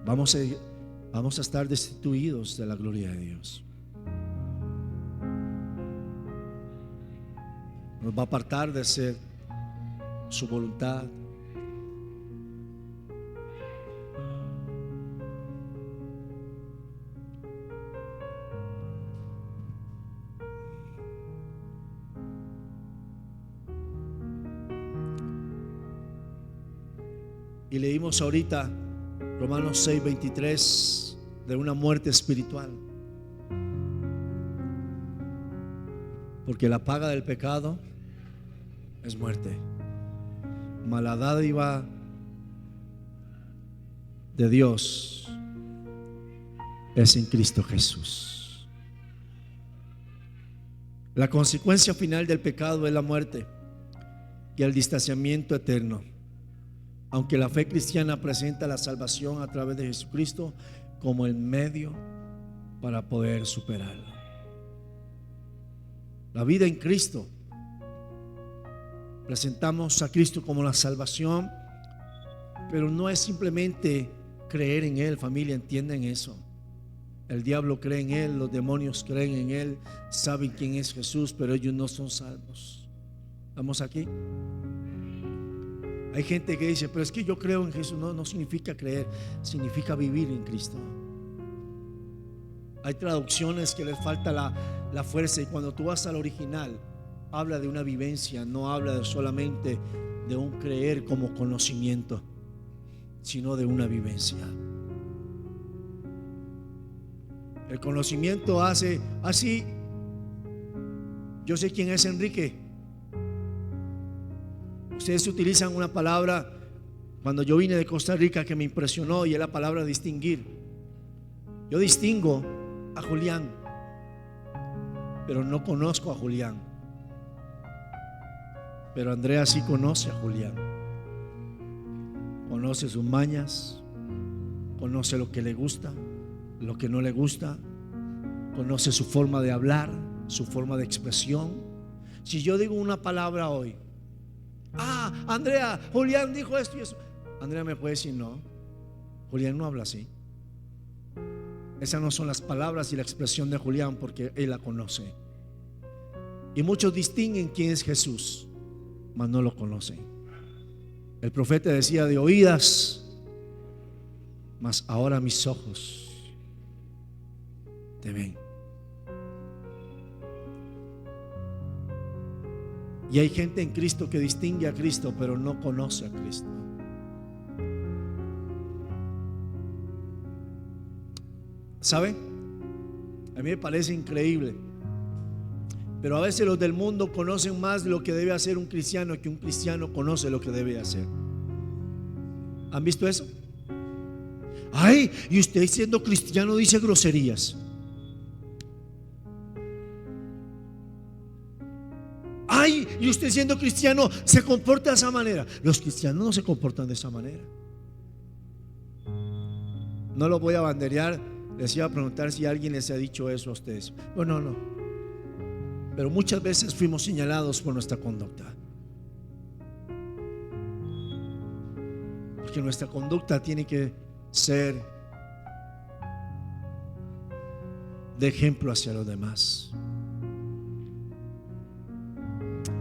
Vamos a estar destituidos de la gloria de Dios. Nos va a apartar de hacer su voluntad. Y leímos ahorita Romanos 6:23 de una muerte espiritual. Porque la paga del pecado es muerte, mas la dádiva de Dios es en Cristo Jesús. La consecuencia final del pecado es la muerte y el distanciamiento eterno. Aunque la fe cristiana presenta la salvación a través de Jesucristo como el medio para poder superarlo. La vida en Cristo, presentamos a Cristo como la salvación, pero no es simplemente creer en Él. Familia, entiendan eso. El diablo cree en Él, los demonios creen en Él, saben quién es Jesús, pero ellos no son salvos. ¿Estamos aquí? Hay gente que dice, pero es que yo creo en Jesús. No significa creer, significa vivir en Cristo. Hay traducciones que les falta la fuerza, y cuando tú vas al original habla de una vivencia, no habla solamente de un creer como conocimiento, sino de una vivencia. El conocimiento hace así. Yo sé quién es Enrique. Ustedes utilizan una palabra cuando yo vine de Costa Rica que me impresionó, y es la palabra distinguir. Yo distingo a Julián, pero no conozco a Julián. Pero Andrea sí conoce a Julián. Conoce sus mañas, conoce lo que le gusta, lo que no le gusta, conoce su forma de hablar, su forma de expresión. Si yo digo una palabra hoy, Andrea, Julián dijo esto y eso, Andrea me puede decir: no, Julián no habla así. Esas no son las palabras y la expresión de Julián, porque él la conoce. Y muchos distinguen quién es Jesús, mas no lo conocen. El profeta decía: de oídas, mas ahora mis ojos te ven. Y hay gente en Cristo que distingue a Cristo, pero no conoce a Cristo. ¿Sabe? A mí me parece increíble, pero a veces los del mundo conocen más lo que debe hacer un cristiano que un cristiano conoce lo que debe hacer. ¿Han visto eso? Ay, y usted siendo cristiano dice groserías. Ay, y usted siendo cristiano se comporta de esa manera. Los cristianos no se comportan de esa manera. No lo voy a banderear. Les iba a preguntar si alguien les ha dicho eso a ustedes. No. Pero muchas veces fuimos señalados por nuestra conducta, porque nuestra conducta tiene que ser de ejemplo hacia los demás.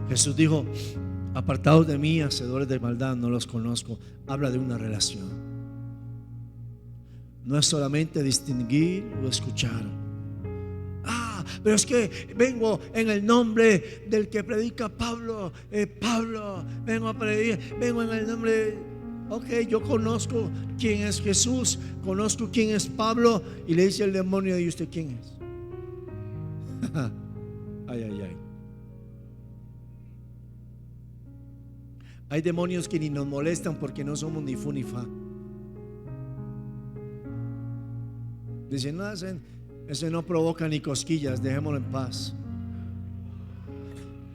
Jesús dijo: apartados de mí, hacedores de maldad, no los conozco. Habla de una relación. No es solamente distinguir o escuchar. Pero es que vengo en el nombre del que predica Pablo. Vengo a predicar, vengo en el nombre. Ok, yo conozco quién es Jesús, conozco quién es Pablo. Y le dice el demonio: ¿y usted quién es? Ay. Hay demonios que ni nos molestan porque no somos ni fu ni fa. Dicen: no, ese no provoca ni cosquillas, dejémoslo en paz.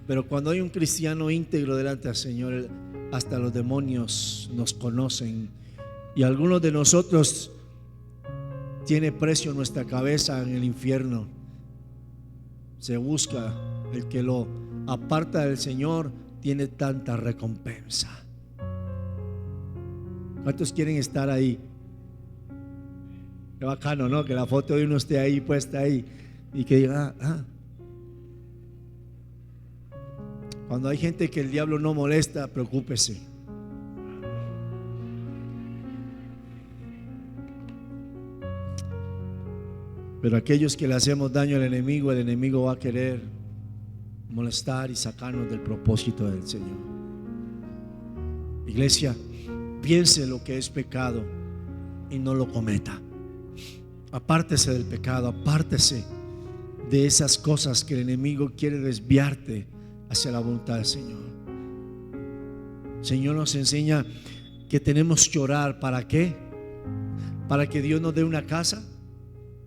Pero cuando hay un cristiano íntegro delante del Señor, hasta los demonios nos conocen. Y algunos de nosotros tiene precio nuestra cabeza en el infierno. Se busca el que lo aparta del Señor, tiene tanta recompensa. ¿Cuántos quieren estar ahí? Qué bacano, ¿no? Que la foto de uno esté ahí, puesta ahí, y que diga: Cuando hay gente que el diablo no molesta, preocúpese. Pero aquellos que le hacemos daño al enemigo, el enemigo va a querer molestar y sacarnos del propósito del Señor. Iglesia, piense lo que es pecado y no lo cometa. Apártese del pecado, apártese de esas cosas que el enemigo quiere desviarte hacia la voluntad del Señor. El Señor nos enseña que tenemos que orar. ¿Para qué? Para que Dios nos dé una casa,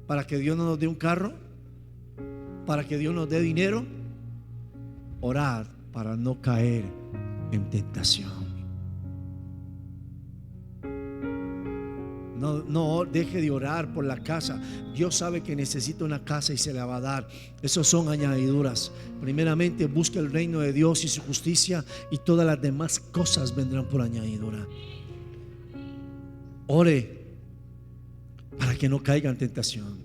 para que Dios nos dé un carro, para que Dios nos dé dinero. Orar para no caer en tentación. No deje de orar por la casa. Dios sabe que necesita una casa y se la va a dar. Esos son añadiduras. Primeramente busque el reino de Dios y su justicia, y todas las demás cosas vendrán por añadidura. Ore para que no caiga en tentación.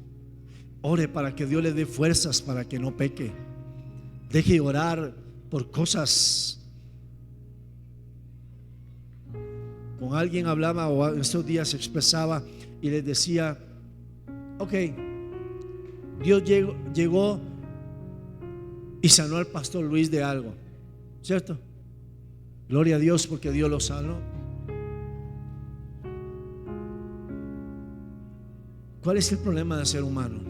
Ore para que Dios le dé fuerzas para que no peque. Deje de orar por cosas. Con alguien hablaba, o estos días se expresaba, y les decía: ok, Dios llegó y sanó al pastor Luis de algo, ¿cierto? Gloria a Dios porque Dios lo sanó. ¿Cuál es el problema del ser humano?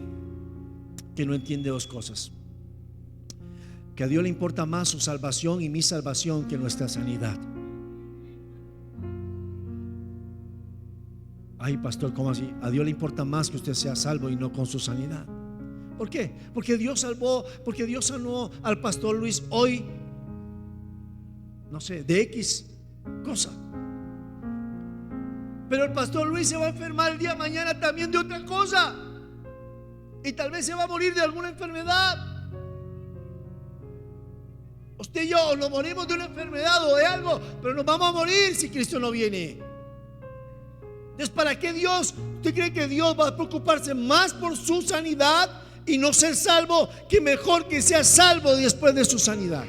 Que no entiende dos cosas: que a Dios le importa más su salvación y mi salvación que nuestra sanidad. Ay, pastor, ¿cómo así? A Dios le importa más que usted sea salvo y no con su sanidad. ¿Por qué? Porque Dios sanó al pastor Luis hoy, no sé, de X cosa. Pero el pastor Luis se va a enfermar el día de mañana también de otra cosa, y tal vez se va a morir de alguna enfermedad. Usted y yo nos morimos de una enfermedad o de algo, pero nos vamos a morir si Cristo no viene. Entonces, ¿para qué Dios? ¿Usted cree que Dios va a preocuparse más por su sanidad y no ser salvo, que mejor que sea salvo después de su sanidad?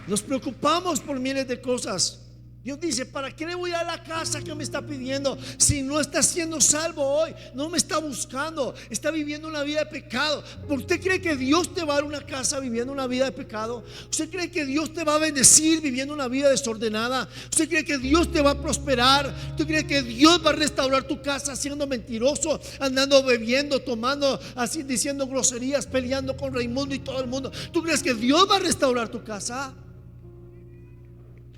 Nos preocupamos por miles de cosas. Dios dice: ¿para qué le voy a la casa que me está pidiendo si no está siendo salvo hoy? No me está buscando, está viviendo una vida de pecado. ¿Usted cree que Dios te va a dar una casa viviendo una vida de pecado? ¿Usted cree que Dios te va a bendecir viviendo una vida desordenada? ¿Usted cree que Dios te va a prosperar? ¿Usted cree que Dios va a restaurar tu casa siendo mentiroso, andando bebiendo, tomando, así, diciendo groserías, peleando con Raimundo y todo el mundo? ¿Tú crees que Dios va a restaurar tu casa?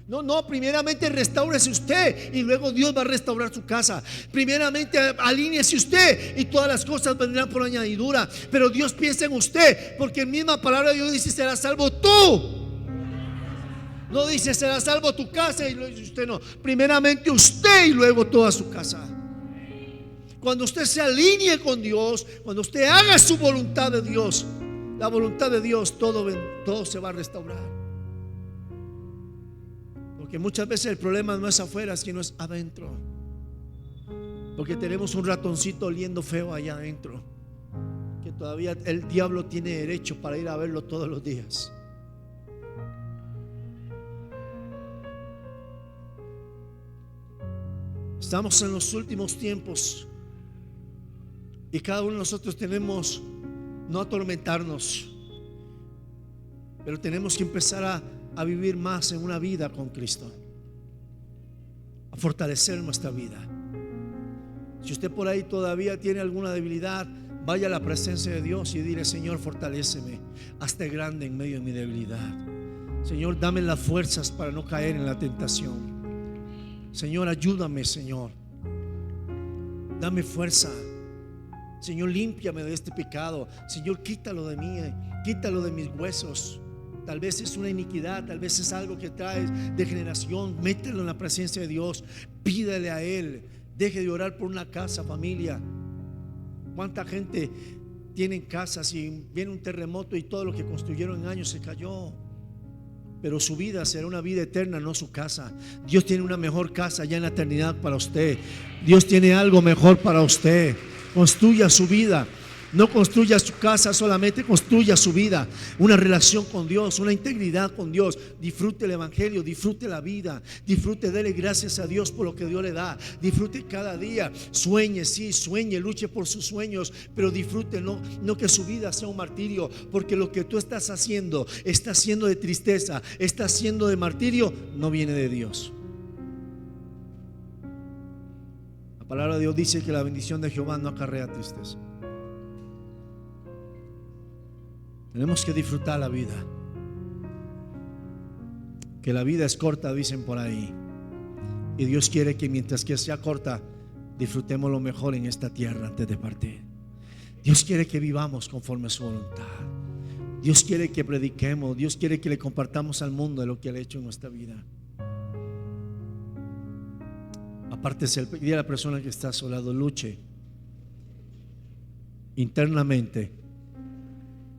No, primeramente restáurese usted y luego Dios va a restaurar su casa. Primeramente alíñese usted y todas las cosas vendrán por añadidura. Pero Dios piensa en usted, porque en misma palabra de Dios dice: serás salvo tú. No dice: será salvo tu casa y usted no. Primeramente usted y luego toda su casa. Cuando usted se alinee con Dios, cuando usted haga su voluntad de Dios, la voluntad de Dios, todo se va a restaurar. Porque muchas veces el problema no es afuera, sino es adentro. Porque tenemos un ratoncito oliendo feo allá adentro, que todavía el diablo tiene derecho para ir a verlo todos los días. Estamos en los últimos tiempos y cada uno de nosotros tenemos no atormentarnos, pero tenemos que empezar a vivir más en una vida con Cristo, a fortalecer nuestra vida. Si usted por ahí todavía tiene alguna debilidad, vaya a la presencia de Dios y dile: Señor, fortaléceme, hazte grande en medio de mi debilidad. Señor, dame las fuerzas para no caer en la tentación. Señor, ayúdame, Señor, dame fuerza. Señor, límpiame de este pecado. Señor, quítalo de mí, quítalo de mis huesos. Tal vez es una iniquidad, tal vez es algo que traes de generación. Mételo en la presencia de Dios, pídele a Él. Deje de orar por una casa, familia. ¿Cuánta gente tiene casas y viene un terremoto y todo lo que construyeron en años se cayó? Pero su vida será una vida eterna, no su casa. Dios tiene una mejor casa ya en la eternidad para usted. Dios tiene algo mejor para usted. Construya su vida. No construya su casa solamente, construya su vida, una relación con Dios, una integridad con Dios. Disfrute el evangelio, disfrute la vida, disfrute, dele gracias a Dios por lo que Dios le da. Disfrute cada día, sueñe, sí, sueñe, luche por sus sueños, pero disfrute, no que su vida sea un martirio, porque lo que tú estás haciendo de tristeza, está haciendo de martirio, no viene de Dios. La palabra de Dios dice que la bendición de Jehová no acarrea tristeza. Tenemos que disfrutar la vida, que la vida es corta, dicen por ahí, y Dios quiere que mientras que sea corta, disfrutemos lo mejor en esta tierra antes de partir. Dios quiere que vivamos conforme a su voluntad. Dios quiere que prediquemos. Dios quiere que le compartamos al mundo de lo que Él ha hecho en nuestra vida. Apártese, dile a la persona que está a su lado: luche internamente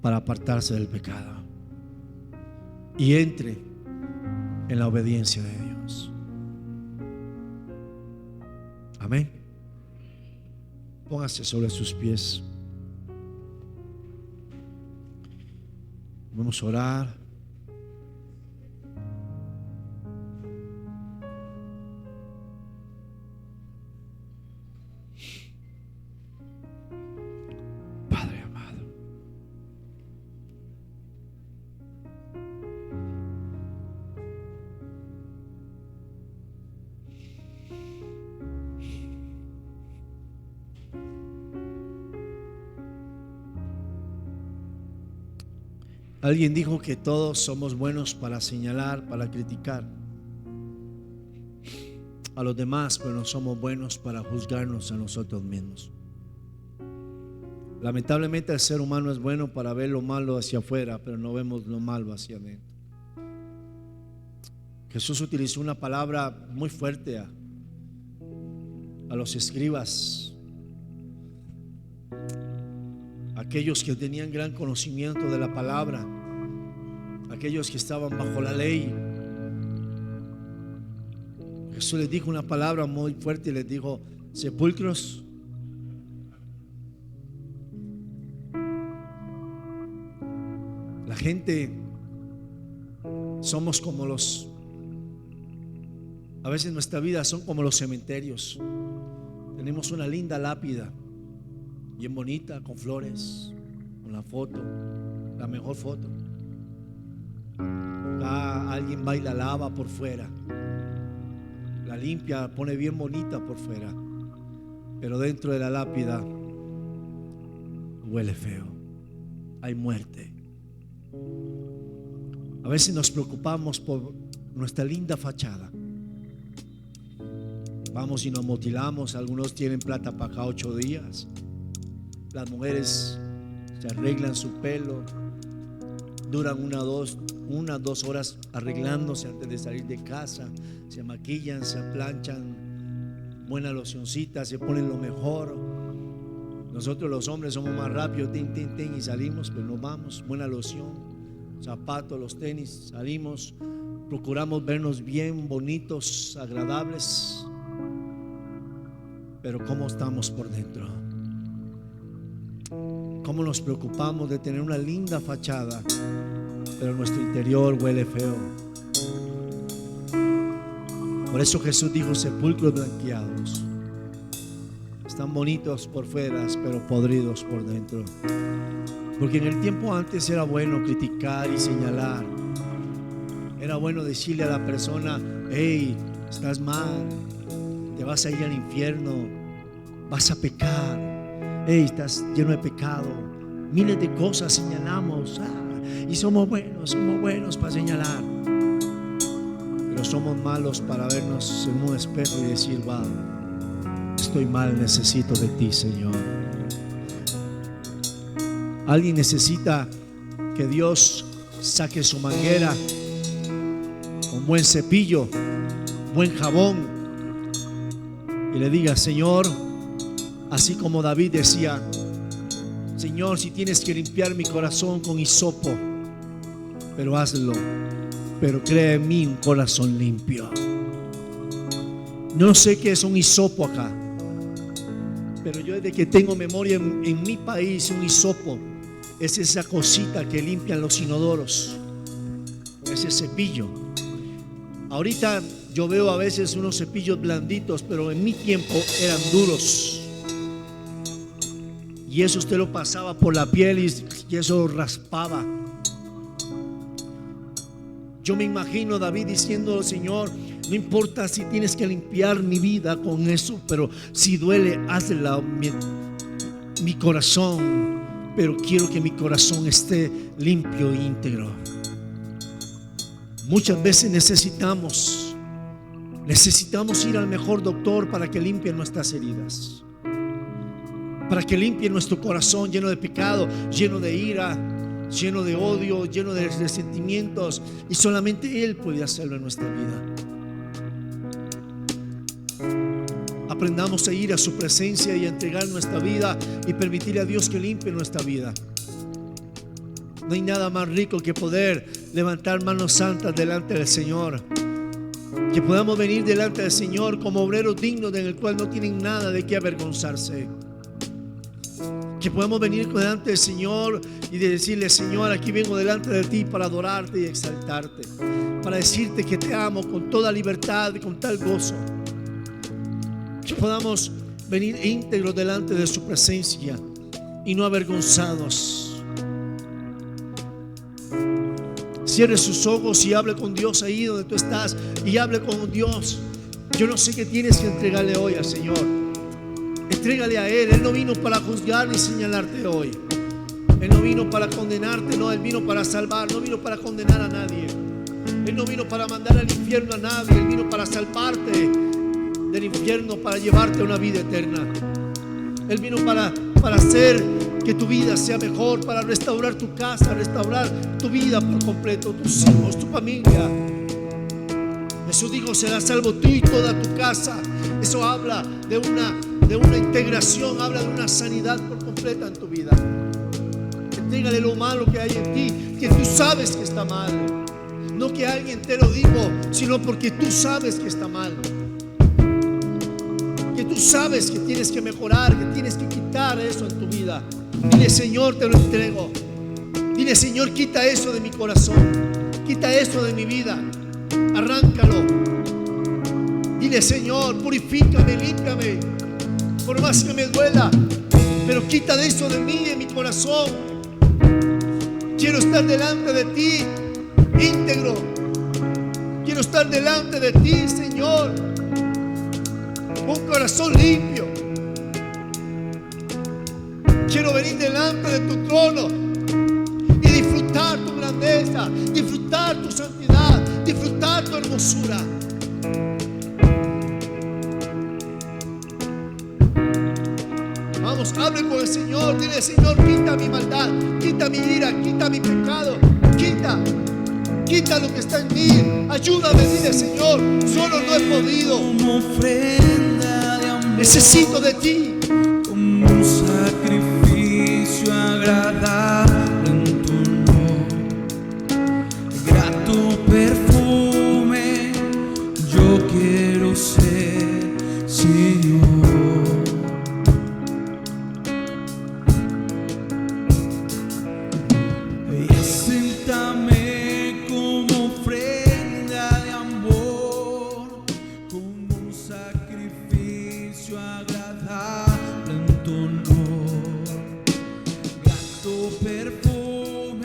para apartarse del pecado y entre en la obediencia de Dios. Amén. Póngase sobre sus pies. Vamos a orar. Alguien dijo que todos somos buenos para señalar, para criticar a los demás, pero no somos buenos para juzgarnos a nosotros mismos. Lamentablemente el ser humano es bueno para ver lo malo hacia afuera, pero no vemos lo malo hacia adentro. Jesús utilizó una palabra muy fuerte a los escribas, aquellos que tenían gran conocimiento de la palabra, aquellos que estaban bajo la ley. Jesús les dijo una palabra muy fuerte y les dijo: sepulcros. La gente somos como a veces nuestra vida son como los cementerios. Tenemos una linda lápida, bien bonita, con flores, con la foto, la mejor foto. Alguien va y la lava por fuera, la limpia, pone bien bonita por fuera, pero dentro de la lápida huele feo, hay muerte. A veces nos preocupamos por nuestra linda fachada. Vamos y nos mutilamos. Algunos tienen plata para cada 8 días. Las mujeres se arreglan su pelo, duran una o dos horas arreglándose antes de salir de casa. Se maquillan, se planchan, buena locioncita, se ponen lo mejor. Nosotros los hombres somos más rápidos, y salimos, pero nos vamos. Buena loción, zapatos, los tenis, salimos, procuramos vernos bien, bonitos, agradables. Pero ¿cómo estamos por dentro? ¿Cómo nos preocupamos de tener una linda fachada, pero nuestro interior huele feo? Por eso Jesús dijo: sepulcros blanqueados. Están bonitos por fuera, pero podridos por dentro. Porque en el tiempo antes era bueno criticar y señalar. Era bueno decirle a la persona: hey, estás mal, te vas a ir al infierno, vas a pecar, hey, estás lleno de pecado. Miles de cosas señalamos, y somos buenos para señalar, pero somos malos para vernos en un espejo y decir: wow, estoy mal, necesito de ti, Señor. Alguien necesita que Dios saque su manguera, un buen cepillo, buen jabón, y le diga: Señor, así como David decía: Señor, si tienes que limpiar mi corazón con hisopo, pero hazlo, pero crea en mí un corazón limpio. No sé qué es un hisopo acá, pero yo desde que tengo memoria en mi país, un hisopo es esa cosita que limpian los inodoros, ese cepillo. Ahorita yo veo a veces unos cepillos blanditos, pero en mi tiempo eran duros. Y eso usted lo pasaba por la piel y eso raspaba. Yo me imagino a David diciendo: Señor, no importa si tienes que limpiar mi vida con eso, pero si duele, hazla, mi corazón, pero quiero que mi corazón esté limpio e íntegro. Muchas veces necesitamos ir al mejor doctor para que limpie nuestras heridas, para que limpie nuestro corazón lleno de pecado, lleno de ira, lleno de odio, lleno de resentimientos, y solamente Él puede hacerlo en nuestra vida. Aprendamos a ir a su presencia y a entregar nuestra vida y permitirle a Dios que limpie nuestra vida. No hay nada más rico que poder levantar manos santas delante del Señor, que podamos venir delante del Señor como obreros dignos en el cual no tienen nada de qué avergonzarse. Que podamos venir delante del Señor y de decirle: Señor, aquí vengo delante de ti para adorarte y exaltarte, para decirte que te amo con toda libertad y con tal gozo. Que podamos venir íntegros delante de su presencia y no avergonzados. Cierre sus ojos y hable con Dios ahí donde tú estás, y hable con Dios. Yo no sé qué tienes que entregarle hoy al Señor. Entrégale a Él. Él no vino para juzgar ni señalarte hoy. Él no vino para condenarte, no, Él vino para salvar, no vino para condenar a nadie. Él no vino para mandar al infierno a nadie, Él vino para salvarte del infierno, para llevarte a una vida eterna. Él vino para hacer que tu vida sea mejor, para restaurar tu casa, restaurar tu vida por completo, tus hijos, tu familia. Jesús dijo: serás salvo tú y toda tu casa. Eso habla de una integración, habla de una sanidad por completa en tu vida. Entrégale lo malo que hay en ti, que tú sabes que está mal. No que alguien te lo dijo, sino porque tú sabes que está mal. Que tú sabes que tienes que mejorar, que tienes que quitar eso en tu vida. Dile: Señor, te lo entrego. Dile: Señor, quita eso de mi corazón, quita eso de mi vida, arráncalo. Dile: Señor, purifícame, límpiame, por más que me duela, pero quita de eso de mí, en mi corazón. Quiero estar delante de ti íntegro. Quiero estar delante de ti, Señor, con un corazón limpio. Quiero venir delante de tu trono y disfrutar tu grandeza, disfrutar tu santidad, disfrutar tu hermosura. Vamos, hable con el Señor. Dile: Señor, quita mi maldad, quita mi ira, quita mi pecado, quita lo que está en mí. Ayúdame, dile: Señor, solo no he podido. Como ofrenda de amor, necesito de ti. como un sacrificio agradable en tu honor, grato perfume, yo quiero ser.